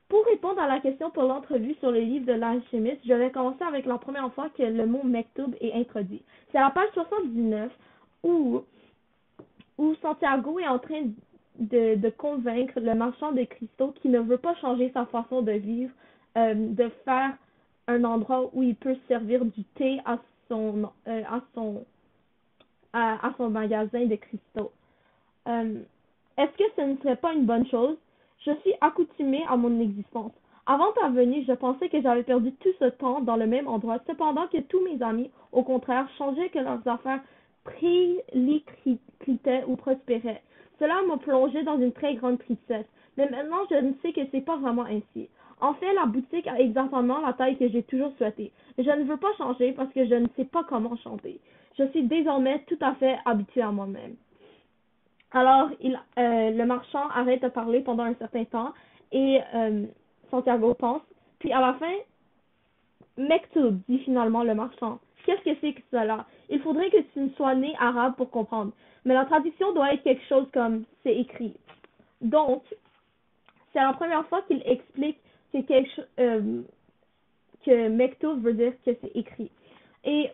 Pour répondre à la question pour l'entrevue sur le livre de l'alchimiste, je vais commencer avec la première fois que le mot Mektoub est introduit. C'est à la page 79 où, où Santiago est en train de convaincre le marchand de cristaux qui ne veut pas changer sa façon de vivre, de faire un endroit où il peut servir du thé à son magasin de cristaux. Est-ce que ce ne serait pas une bonne chose? Je suis accoutumée à mon existence. Avant ta venue, je pensais que j'avais perdu tout ce temps dans le même endroit, cependant que tous mes amis, au contraire, changeaient que leurs affaires prélicitaient ou prospéraient. Cela m'a plongé dans une très grande tristesse, mais maintenant je ne sais que c'est pas vraiment ainsi. En fait, la boutique a exactement la taille que j'ai toujours souhaitée. Je ne veux pas changer parce que je ne sais pas comment chanter. Je suis désormais tout à fait habituée à moi-même. Alors, le marchand arrête de parler pendant un certain temps et Santiago pense. Puis à la fin, Mektoub, dit finalement le marchand. Qu'est-ce que c'est que cela? Il faudrait que tu ne sois né arabe pour comprendre. Mais la traduction doit être quelque chose comme c'est écrit. Donc, c'est la première fois qu'il explique que Mektoub veut dire que c'est écrit. Et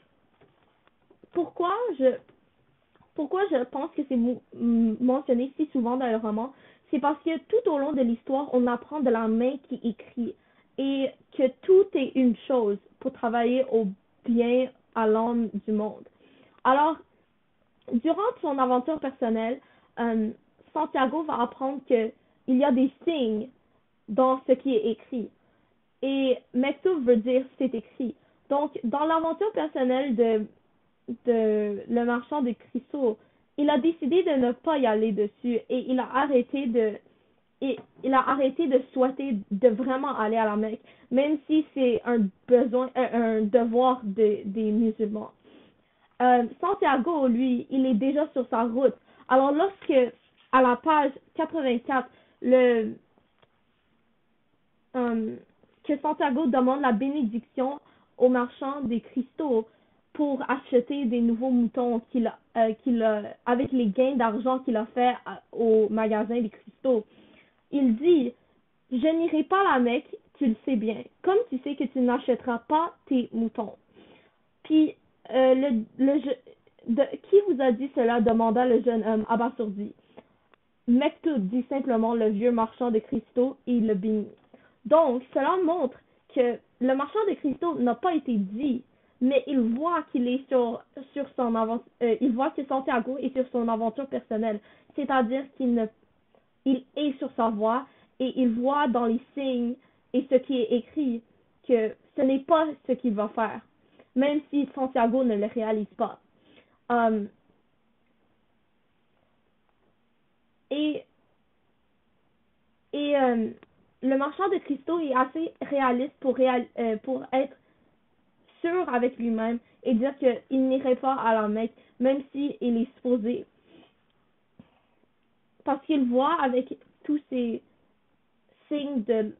pourquoi je pourquoi je pense que c'est mentionné si souvent dans le roman, c'est parce que tout au long de l'histoire, on apprend de la main qui écrit et que tout est une chose pour travailler au bien à l'âme du monde. Alors, durant son aventure personnelle, Santiago va apprendre qu'il y a des signes dans ce qui est écrit. Et Mektoub veut dire c'est écrit. Donc, dans l'aventure personnelle le marchand de cristaux, il a décidé de ne pas y aller dessus et il a arrêté de souhaiter de vraiment aller à la Mecque, même si c'est un besoin, un devoir des musulmans. Santiago, lui, il est déjà sur sa route. Alors lorsque, à la page 84, que Santiago demande la bénédiction au marchand des cristaux pour acheter des nouveaux moutons avec les gains d'argent qu'il a fait au magasin des cristaux. Il dit, je n'irai pas à la Mecque, tu le sais bien, comme tu sais que tu n'achèteras pas tes moutons. Puis, qui vous a dit cela? Demanda le jeune homme abasourdi. Mektoub, dit simplement le vieux marchand de cristaux et il le bénit. Donc, cela montre que le marchand de cristaux n'a pas été dit, mais il voit qu'il est sur son aventure, il voit que Santiago est sur son aventure personnelle, c'est-à-dire il est sur sa voie et il voit dans les signes et ce qui est écrit que ce n'est pas ce qu'il va faire, même si Santiago ne le réalise pas. Et le marchand de cristaux est assez réaliste pour être sûr avec lui-même et dire qu'il n'irait pas à la Mecque, même s'il est supposé. Parce qu'il voit avec tous ces signes de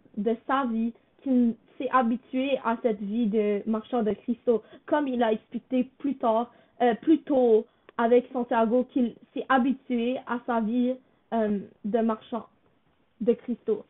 sa vie qu'il s'est habitué à cette vie de marchand de cristaux, comme il a expliqué plus tôt avec Santiago qu'il s'est habitué à sa vie de marchand de cristaux.